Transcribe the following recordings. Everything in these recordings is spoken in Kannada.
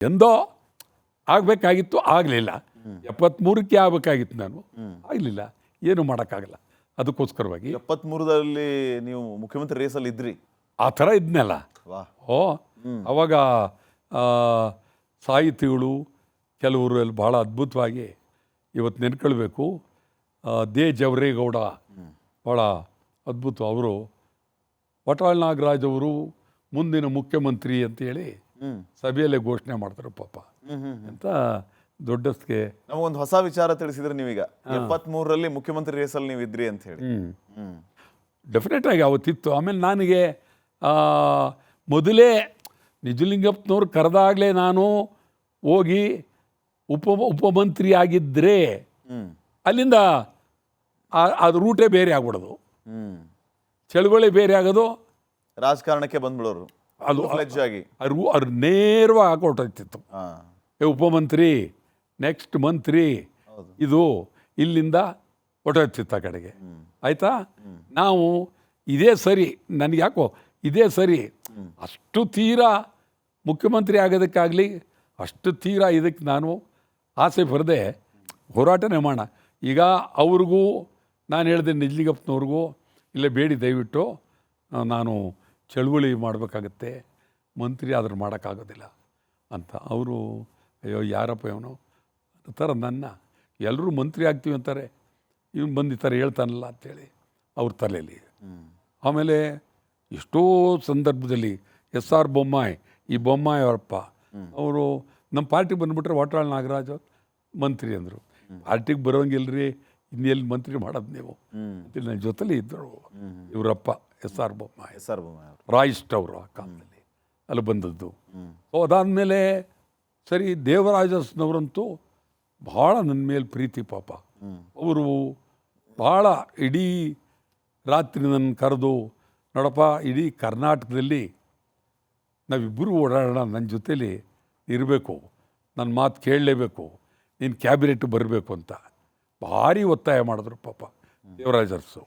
ಎಂದೋ ಆಗಬೇಕಾಗಿತ್ತು, ಆಗಲಿಲ್ಲ. 73ಕ್ಕೆ ಆಗಬೇಕಾಗಿತ್ತು, ನಾನು ಆಗಲಿಲ್ಲ. ಏನು ಮಾಡೋಕ್ಕಾಗಲ್ಲ. ಅದಕ್ಕೋಸ್ಕರವಾಗಿ 73ರಲ್ಲಿ ನೀವು ಮುಖ್ಯಮಂತ್ರಿ ರೇಸಲ್ಲಿ ಇದ್ರಿ. ಆ ಥರ ಇದ್ನಲ್ಲ. ಅವಾಗ ಸಾಹಿತಿಗಳು ಕೆಲವರು ಅಲ್ಲಿ ಭಾಳ ಅದ್ಭುತವಾಗಿ ಇವತ್ತು ನೆನ್ಕೊಳ್ಬೇಕು. ದೇ ಜವರೇಗೌಡ ಭಾಳ ಅದ್ಭುತ. ಅವರು ವಟಾಳ್ ನಾಗರಾಜ್ ಅವರು ಮುಂದಿನ ಮುಖ್ಯಮಂತ್ರಿ ಅಂತೇಳಿ ಸಭೆಯಲ್ಲೇ ಘೋಷಣೆ ಮಾಡ್ತಾರೆ ಪಾಪ ಅಂತ. ದೊಡ್ಡಸ್ಗೆ ನಮಗೊಂದು ಹೊಸ ವಿಚಾರ ತಿಳಿಸಿದ್ರೆ ನೀವೀಗ 73ರಲ್ಲಿ ಮುಖ್ಯಮಂತ್ರಿ ರೇಸಲ್ಲಿ ನೀವು ಇದ್ರಿ ಅಂತ ಹೇಳಿ. ಡೆಫಿನೆಟ್ ಆಗಿ ಅವತ್ತಿತ್ತು. ಆಮೇಲೆ ನನಗೆ ಮೊದಲೇ ನಿಜಲಿಂಗಪ್ಪನವ್ರು ಕರೆದಾಗಲೇ ನಾನು ಹೋಗಿ ಉಪಮಂತ್ರಿ ಆಗಿದ್ದರೆ ಅಲ್ಲಿಂದ ಅದು ರೂಟೇ ಬೇರೆ ಆಗ್ಬಿಡೋದು, ಚಳುವಳಿ ಬೇರೆ ಆಗೋದು, ರಾಜಕಾರಣಕ್ಕೆ ಬಂದ್ಬಿಡೋರು ಅದು ಆಗಿ ಅವ್ರು ನೇರವಾಗಿ ಹಾಕೊಟ್ಟಿತ್ತು. ಉಪಮಂತ್ರಿ ನೆಕ್ಸ್ಟ್ ಮಂತ್ರಿ ಇದು ಇಲ್ಲಿಂದ ಹೊಟ್ಟೋಗ್ತಿತ್ತು ಆ ಕಡೆಗೆ. ಆಯಿತಾ, ನಾವು ಇದೇ ಸರಿ, ನನಗೆ ಯಾಕೋ ಇದೇ ಸರಿ, ಅಷ್ಟು ತೀರಾ ಮುಖ್ಯಮಂತ್ರಿ ಆಗೋದಕ್ಕಾಗಲಿ ಅಷ್ಟು ತೀರಾ ಇದಕ್ಕೆ ನಾನು ಆಸೆ ಬರದೆ ಹೋರಾಟನೇ ಮಾಡೋಣ. ಈಗ ಅವ್ರಿಗೂ ನಾನು ಹೇಳಿದೆ, ನಿಜಲಿಂಗಪ್ಪನವ್ರಿಗೂ, ಇಲ್ಲೇ ಬೇಡಿ ದಯವಿಟ್ಟು ನಾನು ಚಳುವಳಿ ಮಾಡಬೇಕಾಗತ್ತೆ, ಮಂತ್ರಿ ಆದರೂ ಮಾಡೋಕ್ಕಾಗೋದಿಲ್ಲ ಅಂತ. ಅವರು ಅಯ್ಯೋ ಯಾರಪ್ಪ ಇವನು ಆ ಥರ ನನ್ನ ಎಲ್ಲರೂ ಮಂತ್ರಿ ಆಗ್ತೀವಿ ಅಂತಾರೆ, ಇವನು ಬಂದು ಈ ಥರ ಹೇಳ್ತಾನಲ್ಲ ಅಂಥೇಳಿ ಅವ್ರ ತಲೆಯಲ್ಲಿ. ಆಮೇಲೆ ಎಷ್ಟೋ ಸಂದರ್ಭದಲ್ಲಿ SR ಬೊಮ್ಮಾಯಿ, ಈ ಬೊಮ್ಮಾಯಿ ಅವರಪ್ಪ ಅವರು ನಮ್ಮ ಪಾರ್ಟಿಗೆ ಬಂದುಬಿಟ್ರೆ ವಟಾಳ್ ನಾಗರಾಜ್ ಮಂತ್ರಿ ಅಂದರು. ಪಾರ್ಟಿಗೆ ಬರೋಂಗಿಲ್ಲರಿ, ಇನ್ನೆಲ್ಲಿ ಮಂತ್ರಿ ಮಾಡೋದು ನೀವು ಅಂತೇಳಿ ನನ್ನ ಜೊತೆಲೇ ಇದ್ದರು ಇವರಪ್ಪ SR ಬೊಮ್ಮಾಯಿ, ರಾಯಿಸ್ಟ್ ಅವರು ಆ ಕಾಲದಲ್ಲಿ ಅಲ್ಲಿ ಬಂದದ್ದು. ಅದಾದಮೇಲೆ ಸರಿ, ದೇವರಾಜಸ್ನವರಂತೂ ಭಾಳ ನನ್ನ ಮೇಲೆ ಪ್ರೀತಿ ಪಾಪ. ಅವರು ಭಾಳ ಇಡೀ ರಾತ್ರಿ ನನ್ನ ಕರೆದು, ನೋಡಪ್ಪ ಇಡೀ ಕರ್ನಾಟಕದಲ್ಲಿ ನಾವಿಬ್ಬರು ಓಡಾಡೋಣ, ನನ್ನ ಜೊತೇಲಿ ಇರಬೇಕು, ನನ್ನ ಮಾತು ಕೇಳಲೇಬೇಕು, ನೀನು ಕ್ಯಾಬಿನೆಟ್ ಬರಬೇಕು ಅಂತ ಭಾರಿ ಒತ್ತಾಯ ಮಾಡಿದ್ರು ಪಾಪ ದೇವರಾಜರ್ಸು.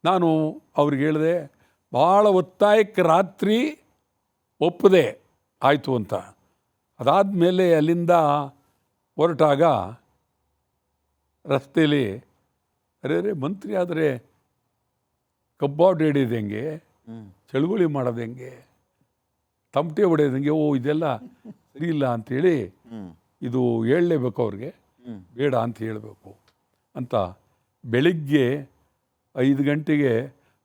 ನಾನು ಅವ್ರಿಗೆ ಹೇಳಿದೆ, ಭಾಳ ಒತ್ತಾಯಕ್ಕೆ ರಾತ್ರಿ ಒಪ್ಪದೆ ಆಯಿತು ಅಂತ. ಅದಾದಮೇಲೆ ಅಲ್ಲಿಂದ ಹೊರಟಾಗ ರಸ್ತೆಯಲ್ಲಿ ಅರೆ ಮಂತ್ರಿ ಆದರೆ ಕಬ್ಬಾರ್ಡ್ ಹಿಡಿಯೋದು ಹೆಂಗೆ, ಚಳುವಳಿ ಮಾಡೋದು ಹೆಂಗೆ, ತಮಟೆ ಹೊಡೆಯೋದು ಹೆಂಗೆ, ಇದೆಲ್ಲ ಸರಿ ಇಲ್ಲ ಅಂಥೇಳಿ, ಇದು ಹೇಳಲೇಬೇಕು ಅವ್ರಿಗೆ, ಬೇಡ ಅಂತ ಹೇಳಬೇಕು ಅಂತ ಬೆಳಿಗ್ಗೆ 5 ಗಂಟೆಗೆ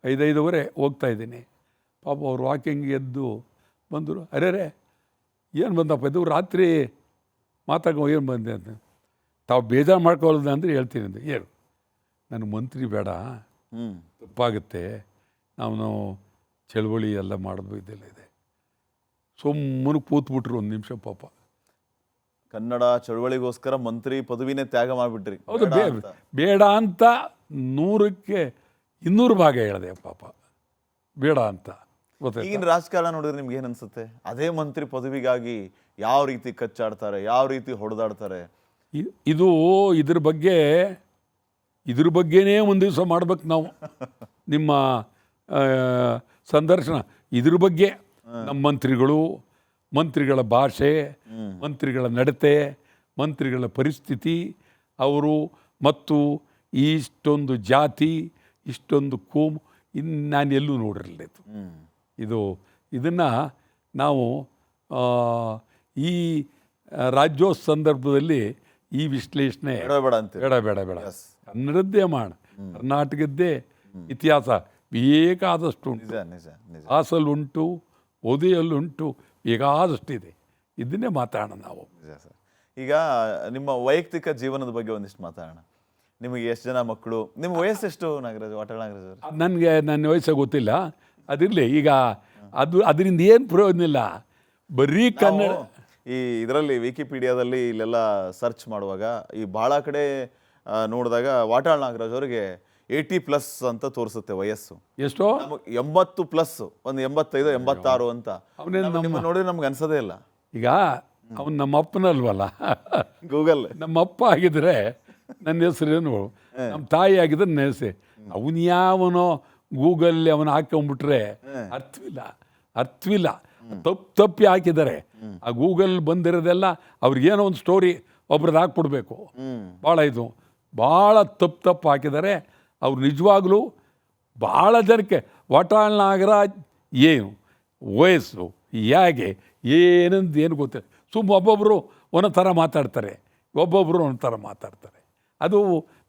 5:05 ಹೋಗ್ತಾಯಿದ್ದೀನಿ. ಪಾಪ ಅವರು ವಾಕಿಂಗ್ ಎದ್ದು ಬಂದರು. ಅರೆ ಏನು ಬಂದಪ್ಪ ಇದು ರಾತ್ರಿ ಮಾತಾಡೋ, ಏನು ಬಂದೆ ಅಂತ. ತಾವು ಬೇಜಾರು ಮಾಡ್ಕೊಳ್ಳೋದು ಅಂದರೆ ಹೇಳ್ತೀನಿ ಅಂತ. ಏನು ನನಗೆ ಮಂತ್ರಿ ಬೇಡ, ತಪ್ಪಾಗುತ್ತೆ, ನಾವು ಚಳುವಳಿ ಎಲ್ಲ ಮಾಡೋದು ಇದೆಲ್ಲ ಇದೆ. ಸುಮ್ಮನೆ ಕೂತ್ಬಿಟ್ರು 1 ನಿಮಿಷ ಪಾಪ. ಕನ್ನಡ ಚಳುವಳಿಗೋಸ್ಕರ ಮಂತ್ರಿ ಪದವಿನೇ ತ್ಯಾಗ ಮಾಡಿಬಿಟ್ರಿ. ಹೌದು, ಬೇಡ ಅಂತ 100ಕ್ಕೆ 200 ಭಾಗ ಹೇಳಿದೆ ಪಾಪ, ಬೇಡ ಅಂತ. ಈಗಿನ ರಾಜಕಾರಣ ನೋಡಿದ್ರೆ ನಿಮ್ಗೆ ಏನು ಅನ್ಸುತ್ತೆ? ಅದೇ ಮಂತ್ರಿ ಪದವಿಗಾಗಿ ಯಾವ ರೀತಿ ಕಚ್ಚಾಡ್ತಾರೆ, ಯಾವ ರೀತಿ ಹೊಡೆದಾಡ್ತಾರೆ. ಇದು ಇದ್ರ ಬಗ್ಗೆನೇ ಒಂದು ದಿವಸ ಮಾಡ್ಬೇಕು ನಾವು ನಿಮ್ಮ ಸಂದರ್ಶನ. ಇದ್ರ ಬಗ್ಗೆ ನಮ್ಮ ಮಂತ್ರಿಗಳ ಭಾಷೆ, ಮಂತ್ರಿಗಳ ನಡತೆ, ಮಂತ್ರಿಗಳ ಪರಿಸ್ಥಿತಿ, ಅವರು ಮತ್ತು ಇಷ್ಟೊಂದು ಜಾತಿ, ಇಷ್ಟೊಂದು ಕೋಮು, ನಾನು ಎಲ್ಲೂ ನೋಡಿರಲಿಲ್ಲ ಇದನ್ನು ನಾವು ಈ ರಾಜ್ಯೋತ್ಸವ ಸಂದರ್ಭದಲ್ಲಿ ಈ ವಿಶ್ಲೇಷಣೆ ಬೇಡ ಕನ್ನಡದ್ದೇ ಮಾಡ, ಕರ್ನಾಟಕದ್ದೇ ಇತಿಹಾಸ ಬೇಕಾದಷ್ಟು ಉಂಟು, ಹಾಸಲ್ಲುಂಟು, ಓದಿಯಲ್ಲುಂಟು, ಬೇಕಾದಷ್ಟಿದೆ. ಇದನ್ನೇ ಮಾತಾಡೋಣ ನಾವು. ಈಗ ನಿಮ್ಮ ವೈಯಕ್ತಿಕ ಜೀವನದ ಬಗ್ಗೆ ಒಂದಿಷ್ಟು ಮಾತಾಡೋಣ. ನಿಮಗೆ ಎಷ್ಟು ಜನ ಮಕ್ಕಳು, ನಿಮ್ಮ ವಯಸ್ಸೆಷ್ಟು ನಾಗರಾಜ್, ವಟಾಳ್ ನಾಗರಾಜ್ ಅವರು? ನನಗೆ ನನ್ನ ವಯಸ್ಸು ಗೊತ್ತಿಲ್ಲ, ಅದಿರಲಿ. ಈಗ ಅದರಿಂದ ಏನು ಪ್ರಯೋಜನ ಇಲ್ಲ, ಬರೀ ಕನ್ನಡ. ಈ ಇದರಲ್ಲಿ ವಿಕಿಪೀಡಿಯಾದಲ್ಲಿ ಇಲ್ಲೆಲ್ಲ ಸರ್ಚ್ ಮಾಡುವಾಗ ಈ ಭಾಳ ಕಡೆ ನೋಡಿದಾಗ ವಟಾಳ್ ನಾಗರಾಜ್ ಅವರಿಗೆ 80+ ಅಂತ ತೋರಿಸುತ್ತೆ ವಯಸ್ಸು. ಎಷ್ಟೋ 80+, ಒಂದು 85, 86 ಅಂತ. ನೋಡಿದ್ರೆ ನಮ್ಗೆ ಅನ್ಸೋದೇ ಇಲ್ಲ. ಈಗ ಅವನು ನಮ್ಮ ಅಪ್ಪನಲ್ವಲ್ಲ, ಗೂಗಲ್ ನಮ್ಮಪ್ಪ ಆಗಿದ್ರೆ ನನ್ನ ಹೆಸರೇನು, ನಮ್ಮ ತಾಯಿ ಆಗಿದ್ರೆ ನನ್ನ ಹೆಸರು. ಅವನು ಯಾವನೋ ಗೂಗಲ್ ಅವನು ಹಾಕೊಂಡ್ಬಿಟ್ರೆ ಅರ್ಥವಿಲ್ಲ. ತಪ್ಪಿ ಹಾಕಿದ್ದಾರೆ. ಆ ಗೂಗಲ್ ಬಂದಿರೋದೆಲ್ಲ ಅವ್ರಿಗೇನೋ ಒಂದು ಸ್ಟೋರಿ ಒಬ್ರದ್ದು ಹಾಕ್ಬಿಡ್ಬೇಕು. ಭಾಳ ತಪ್ಪು ಹಾಕಿದ್ದಾರೆ. ಅವ್ರು ನಿಜವಾಗ್ಲೂ ಭಾಳ ಜನಕ್ಕೆ ವಾಟಾಳ್ ನಾಗರಾಜ್ ಏನು ವಯಸ್ಸು ಹೇಗೆ ಏನು ಗೊತ್ತಿಲ್ಲ. ಒಬ್ಬೊಬ್ಬರು ಒಂದೊಂದು ಥರ ಮಾತಾಡ್ತಾರೆ, ಒಬ್ಬೊಬ್ಬರು ಒಂದೊಂದು ಥರ ಮಾತಾಡ್ತಾರೆ. ಅದು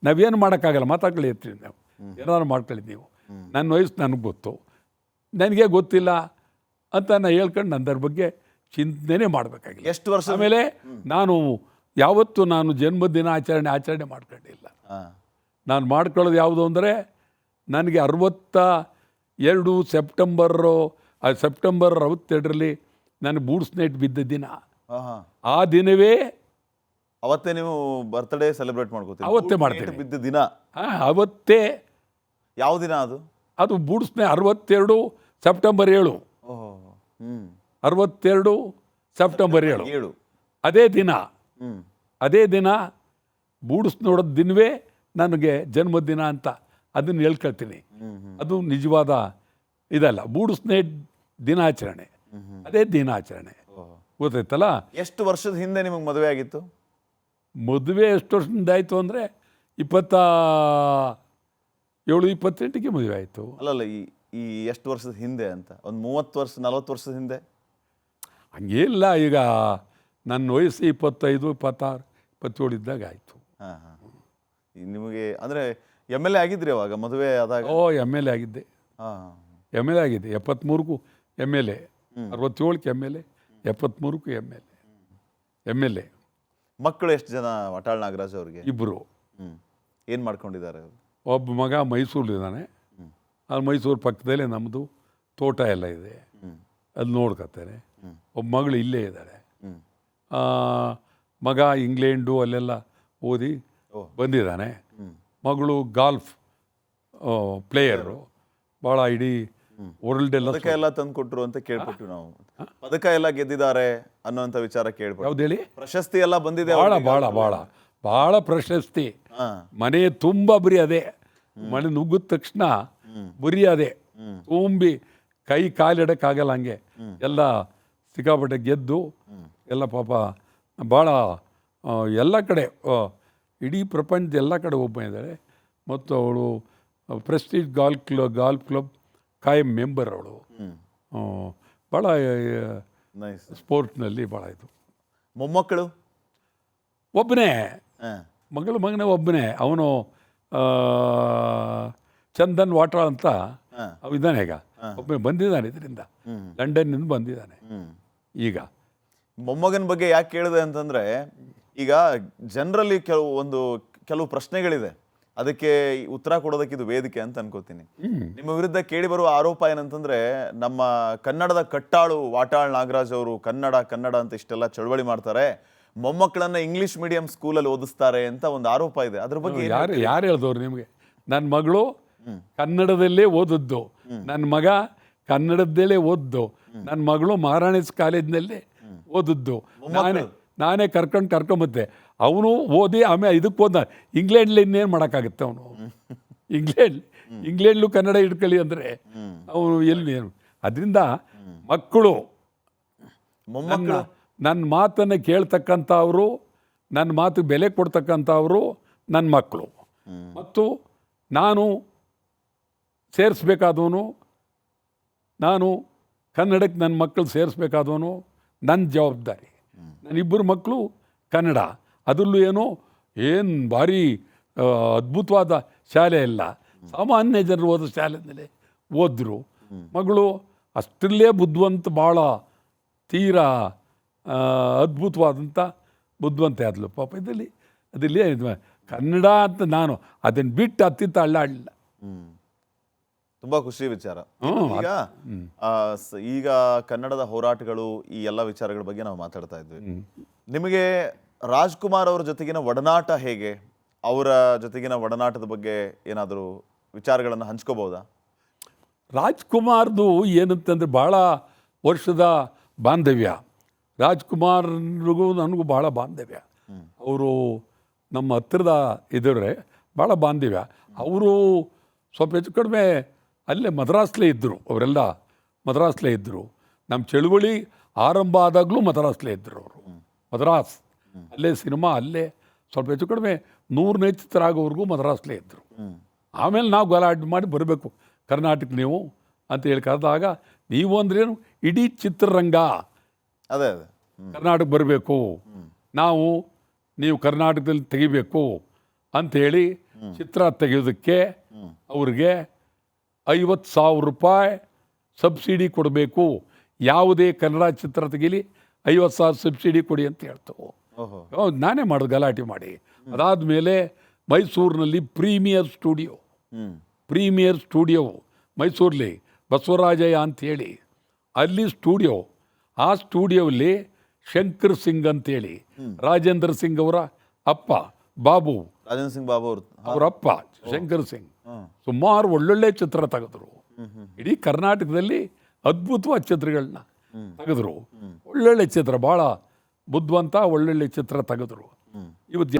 ನಾವೇನು ಮಾಡೋಕ್ಕಾಗಲ್ಲ. ಮಾತಾಡ್ಕೊಳ್ಳಿ ಇರ್ತೀವಿ ನಾವು, ಏನಾದ್ರು ಮಾಡ್ಕೊಳ್ಳಿ ನೀವು. ನನ್ನ ವಯಸ್ಸು ನನಗೆ ಗೊತ್ತು, ನನಗೆ ಗೊತ್ತಿಲ್ಲ ಅಂತ ನಾನು ಹೇಳ್ಕೊಂಡು ನಂದರ ಬಗ್ಗೆ ಚಿಂತನೆ ಮಾಡಬೇಕಾಗಿಲ್ಲ. ಎಷ್ಟು ವರ್ಷ ಆಮೇಲೆ ಯಾವತ್ತೂ ನಾನು ಜನ್ಮದಿನ ಆಚರಣೆ ಮಾಡ್ಕೊಂಡಿಲ್ಲ. ನಾನು ಮಾಡ್ಕೊಳ್ಳೋದು ಯಾವುದು ಅಂದರೆ, ನನಗೆ 62 ಸೆಪ್ಟೆಂಬರ್ 62ರಲ್ಲಿ ನನಗೆ ಬೂಟ್ಸ್ ನೈಟ್ ಬಿದ್ದ ದಿನ. ಆ ದಿನವೇ ಅವತ್ತೇ ನೀವು ಬರ್ತ್ಡೇ ಸೆಲೆಬ್ರೇಟ್ ಮಾಡ್ಕೋತೀವಿ? ಅವತ್ತೇ ಮಾಡ್ತೀನಿ. ಬಿದ್ದ ದಿನ ಅವತ್ತೇ. ಯಾವ ದಿನ ಅದು? ಅದು ಬೂಟ್ಸ್ ನೈಟ್ 62 ಸೆಪ್ಟೆಂಬರ್ 7. 62 ಸೆಪ್ಟೆಂಬರ್ 7 ಅದೇ ದಿನ ಬೂಟ್ಸ್ ನೋಡೋದ ದಿನವೇ ನನಗೆ ಜನ್ಮದಿನ ಅಂತ ಅದನ್ನು ಹೇಳ್ಕೊಳ್ತೀನಿ. ಅದು ನಿಜವಾದ ಇದಲ್ಲ, ಬೂಟ್ಸ್ ನೈಟ್ ದಿನಾಚರಣೆ, ಅದೇ ದಿನಾಚರಣೆ. ಗೊತ್ತಾಯ್ತಲ್ಲ? ಎಷ್ಟು ವರ್ಷದ ಹಿಂದೆ ನಿಮಗೆ ಮದುವೆ ಆಗಿತ್ತು? ಮದುವೆ ಎಷ್ಟು ವರ್ಷದಿಂದ ಆಯಿತು ಅಂದರೆ 27-28ಗೆ ಮದುವೆ ಆಯಿತು. ಅಲ್ಲಲ್ಲ, ಈ ಎಷ್ಟು ವರ್ಷದ ಹಿಂದೆ ಅಂತ? ಒಂದು 30 ವರ್ಷ 40 ವರ್ಷದ ಹಿಂದೆ? ಹಂಗೇನಿಲ್ಲ. ಈಗ ನನ್ನ ವಯಸ್ಸು 25, 26, 27 ಇದ್ದಾಗ ಆಯಿತು. ನಿಮಗೆ ಅಂದರೆ MLA ಆಗಿದ್ರಿ ಅವಾಗ ಮದುವೆ ಆದಾಗ? MLA ಆಗಿದ್ದೆ. MLA ಆಗಿದೆ. 73ಕ್ಕೂ MLA, 67ಕ್ಕೆ MLA, 73ಕ್ಕೂ MLA. ಮಕ್ಕಳು ಎಷ್ಟು ಜನ ವಾಟಾಳ್ ನಾಗರಾಜ್ ಅವ್ರಿಗೆ? 2. ಏನು ಮಾಡ್ಕೊಂಡಿದ್ದಾರೆ? ಒಬ್ಬ ಮಗ ಮೈಸೂರಲ್ಲಿದ್ದಾನೆ. ಅಲ್ಲಿ ಮೈಸೂರು ಪಕ್ಕದಲ್ಲೇ ನಮ್ಮದು ತೋಟ ಎಲ್ಲ ಇದೆ, ಅಲ್ಲಿ ನೋಡ್ಕೊತಾರೆ. ಒಬ್ಬ ಮಗಳು ಇಲ್ಲೇ ಇದ್ದಾಳೆ. ಮಗ ಇಂಗ್ಲೆಂಡು ಅಲ್ಲೆಲ್ಲ ಓದಿ ಬಂದಿದ್ದಾನೆ. ಮಗಳು ಗಾಲ್ಫ್ ಪ್ಲೇಯರು, ಭಾಳ ಇಡೀ ವರ್ಲ್ಡ್ ಎಲ್ಲ ಪದಕ ಎಲ್ಲ ತಂದು ಕೊಟ್ಟರು ಅಂತ ಕೇಳ್ಬಿಟ್ಟು ನಾವು. ಪದಕ ಎಲ್ಲ ಗೆದ್ದಿದ್ದಾರೆ ಅನ್ನೋಂಥ ವಿಚಾರ ಕೇಳ್ಬೋದು. ಯಾವ್ದು ಹೇಳಿ? ಪ್ರಶಸ್ತಿ ಎಲ್ಲ ಬಂದಿದೆ. ಭಾಳ ಪ್ರಶಸ್ತಿ. ಮನೆ ತುಂಬ ಬರೀ ಅದೇ. ಮನೆ ನುಗ್ಗಿದ ತಕ್ಷಣ ಬರೀ ಅದೇ ತುಂಬಿ ಕೈ ಕಾಲಿಡಕ್ಕಾಗಲ್ಲ. ಹಂಗೆ ಎಲ್ಲ ಸಿಕ್ಕಾಪಟ್ಟೆ ಗೆದ್ದು ಎಲ್ಲ ಪಾಪ ಭಾಳ ಎಲ್ಲ ಕಡೆ ಇಡೀ ಪ್ರಪಂಚದ ಎಲ್ಲ ಕಡೆ ಒಬ್ಬ ಇದ್ದಾಳೆ. ಮತ್ತು ಅವಳು ಪ್ರೆಸ್ಟೀಜ್ ಗಾಲ್ಫ್ ಕ್ಲಬ್ ಕಾಯಂ ಮೆಂಬರ್. ಅವಳು ಭಾಳ ಸ್ಪೋರ್ಟ್ನಲ್ಲಿ ಭಾಳ ಇದು. ಮೊಮ್ಮಕ್ಕಳು? ಒಬ್ಬನೇ ಮಗನೇ ಒಬ್ಬನೇ. ಅವನು ಚಂದನ್ ವಾಟಾಳ್ ಅಂತ ಇದ್ದಾನೆ. ಈಗ ಒಬ್ಬನೇ ಬಂದಿದ್ದಾನೆ, ಇದರಿಂದ ಲಂಡನ್ನಿಂದ ಬಂದಿದ್ದಾನೆ. ಈಗ ಮೊಮ್ಮಗನ ಬಗ್ಗೆ ಯಾಕೆ ಕೇಳಿದೆ ಅಂತಂದರೆ, ಈಗ ಜನರಲ್ಲಿ ಕೆಲವು ಪ್ರಶ್ನೆಗಳಿದೆ, ಅದಕ್ಕೆ ಉತ್ತರ ಕೊಡೋದಕ್ಕೆ ಇದು ವೇದಿಕೆ ಅಂತ ಅನ್ಕೋತೀನಿ. ನಿಮ್ಮ ವಿರುದ್ಧ ಕೇಳಿ ಬರುವ ಆರೋಪ ಏನಂತಂದ್ರೆ, ನಮ್ಮ ಕನ್ನಡದ ಕಟ್ಟಾಳು ವಾಟಾಳ್ ನಾಗರಾಜ್ ಅವರು ಕನ್ನಡ ಅಂತ ಇಷ್ಟೆಲ್ಲ ಚಳವಳಿ ಮಾಡ್ತಾರೆ, ಮೊಮ್ಮಕ್ಕಳನ್ನ ಇಂಗ್ಲಿಷ್ ಮೀಡಿಯಂ ಸ್ಕೂಲಲ್ಲಿ ಓದಿಸ್ತಾರೆ ಅಂತ ಒಂದು ಆರೋಪ ಇದೆ. ಅದ್ರ ಬಗ್ಗೆ ಯಾರು ಹೇಳ್ದವ್ರು ನಿಮಗೆ? ನನ್ನ ಮಗಳು ಕನ್ನಡದಲ್ಲೇ ಓದದ್ದು, ನನ್ನ ಮಗ ಕನ್ನಡದಲ್ಲೇ ಓದ್ದು, ನನ್ನ ಮಗಳು ಮಹಾರಾಣೀಸ್ ಕಾಲೇಜ್ನಲ್ಲೇ ಓದದ್ದು. ನಾನೇ ಕರ್ಕೊಂಬತ್ತೆ. ಅವನು ಓದಿ ಆಮೇಲೆ ಇದಕ್ಕೆ ಹೋದ. ಇಂಗ್ಲೆಂಡ್ಲಿ ಇನ್ನೇನು ಮಾಡೋಕ್ಕಾಗುತ್ತೆ ಅವನು? ಇಂಗ್ಲೆಂಡ್ಲು ಕನ್ನಡ ಹಿಡ್ಕೊಳ್ಳಿ ಅಂದರೆ ಅವನು ಎಲ್ಲಿ? ಅದರಿಂದ ಮಕ್ಕಳು ನನ್ನ ಮಾತನ್ನು ಕೇಳ್ತಕ್ಕಂಥವ್ರು, ನನ್ನ ಮಾತು ಬೆಲೆ ಕೊಡ್ತಕ್ಕಂಥವ್ರು ನನ್ನ ಮಕ್ಕಳು. ಮತ್ತು ನಾನು ಸೇರಿಸ್ಬೇಕಾದವನು, ನಾನು ಕನ್ನಡಕ್ಕೆ ನನ್ನ ಮಕ್ಕಳು ಸೇರಿಸ್ಬೇಕಾದವನು ನನ್ನ ಜವಾಬ್ದಾರಿ. ನನ್ನಿಬ್ಬರು ಮಕ್ಕಳು ಕನ್ನಡ, ಅದರಲ್ಲೂ ಏನು ಭಾರಿ ಅದ್ಭುತವಾದ ಶಾಲೆ ಅಲ್ಲ, ಸಾಮಾನ್ಯ ಜನರು ಓದೋ ಶಾಲೆಯಲ್ಲೇ ಓದಿದ್ರು. ಮಗಳು ಅಷ್ಟರಲ್ಲೇ ಬುದ್ಧಿವಂತ, ಭಾಳ ತೀರಾ ಅದ್ಭುತವಾದಂಥ ಬುದ್ಧಿವಂತೆ ಆದಳು ಪಾಪ. ಅದರಲ್ಲಿ ಕನ್ನಡ ಅಂತ ನಾನು ಅದನ್ನು ಬಿಟ್ಟು ಅತ್ತಿತ್ತ ಅಳ್ಳಾಡಲಿಲ್ಲ. ತುಂಬ ಖುಷಿ ವಿಚಾರ. ಈಗ ಕನ್ನಡದ ಹೋರಾಟಗಳು, ಈ ಎಲ್ಲ ವಿಚಾರಗಳ ಬಗ್ಗೆ ನಾವು ಮಾತಾಡ್ತಾ ಇದ್ವಿ. ನಿಮಗೆ ರಾಜ್ಕುಮಾರ್ ಅವರ ಜೊತೆಗಿನ ಒಡನಾಟ ಹೇಗೆ? ಅವರ ಜೊತೆಗಿನ ಒಡನಾಟದ ಬಗ್ಗೆ ಏನಾದರೂ ವಿಚಾರಗಳನ್ನು ಹಂಚ್ಕೋಬಹುದಾ? ರಾಜ್ಕುಮಾರ್ದು ಏನಂತಂದರೆ ಭಾಳ ವರ್ಷದ ಬಾಂಧವ್ಯ. ರಾಜ್ಕುಮಾರ್ಗೂ ನನಗೂ ಭಾಳ ಬಾಂಧವ್ಯ. ಅವರು ನಮ್ಮ ಹತ್ತಿರದ ಇದ್ರೆ ಭಾಳ ಬಾಂಧವ್ಯ. ಅವರು ಸ್ವಲ್ಪ ಹೆಚ್ಚು ಕಡಿಮೆ ಅಲ್ಲೇ ಮದ್ರಾಸ್ಲೇ ಇದ್ದರು, ಅವರೆಲ್ಲ ಮದ್ರಾಸ್ಲೇ ಇದ್ದರು. ನಮ್ಮ ಚಳುವಳಿ ಆರಂಭ ಆದಾಗಲೂ ಮದ್ರಾಸ್ಲೇ ಇದ್ದರು ಅವರು. ಮದ್ರಾಸ್ ಅಲ್ಲೇ ಸಿನಿಮಾ, ಅಲ್ಲೇ ಸ್ವಲ್ಪ ಹೆಚ್ಚು ಕಡಿಮೆ 100ನೇ ಚಿತ್ರ ಆಗೋವರೆಗೂ ಮದ್ರಾಸ್ಲೇ ಇದ್ದರು. ಆಮೇಲೆ ನಾವು ಗಲಾಟೆ ಮಾಡಿ ಬರಬೇಕು ಕರ್ನಾಟಕ ನೀವು ಅಂತ ಹೇಳಿ ಕರೆದಾಗ, ನೀವು ಅಂದ್ರೇನು ಇಡೀ ಚಿತ್ರರಂಗ ಅದೇ ಅದೇ ಕರ್ನಾಟಕ ಬರಬೇಕು, ನೀವು ಕರ್ನಾಟಕದಲ್ಲಿ ತೆಗಿಬೇಕು ಅಂಥೇಳಿ ಚಿತ್ರ ತೆಗೆಯೋದಕ್ಕೆ ಅವ್ರಿಗೆ 50,000 ರೂಪಾಯಿ ಸಬ್ಸಿಡಿ ಕೊಡಬೇಕು. ಯಾವುದೇ ಕನ್ನಡ ಚಿತ್ರ ತೆಗೀಲಿ 50,000 ಸಬ್ಸಿಡಿ ಕೊಡಿ ಅಂತ ಹೇಳ್ತವೆ. ನಾನೇ ಮಾಡೋದು ಗಲಾಟೆ ಮಾಡಿ. ಅದಾದಮೇಲೆ ಮೈಸೂರಿನಲ್ಲಿ ಪ್ರೀಮಿಯರ್ ಸ್ಟುಡಿಯೋ ಮೈಸೂರಲ್ಲಿ ಬಸವರಾಜಯ್ಯ ಅಂಥೇಳಿ ಅಲ್ಲಿ ಸ್ಟುಡಿಯೋ. ಆ ಸ್ಟುಡಿಯೋಲ್ಲಿ ಶಂಕರ್ ಸಿಂಗ್ ಅಂತೇಳಿ ರಾಜೇಂದ್ರ ಸಿಂಗ್ ಅವರ ಅಪ್ಪ ಬಾಬು, ರಾಜೇಂದ್ರ ಸಿಂಗ್ ಬಾಬು ಅವರ ಅಪ್ಪ ಶಂಕರ್ ಸಿಂಗ್ ಸುಮಾರು ಒಳ್ಳೊಳ್ಳೆ ಚಿತ್ರ ತೆಗೆದ್ರು. ಇಡೀ ಕರ್ನಾಟಕದಲ್ಲಿ ಅದ್ಭುತವಾದ ಚಿತ್ರಗಳನ್ನ ತೆಗೆದ್ರು. ಒಳ್ಳೊಳ್ಳೆ ಚಿತ್ರ, ಭಾಳ ಬುದ್ಧಿವಂತ ಒಳ್ಳೊಳ್ಳೆ ಚಿತ್ರ ತೆಗೆದ್ರು. ಇವತ್ತು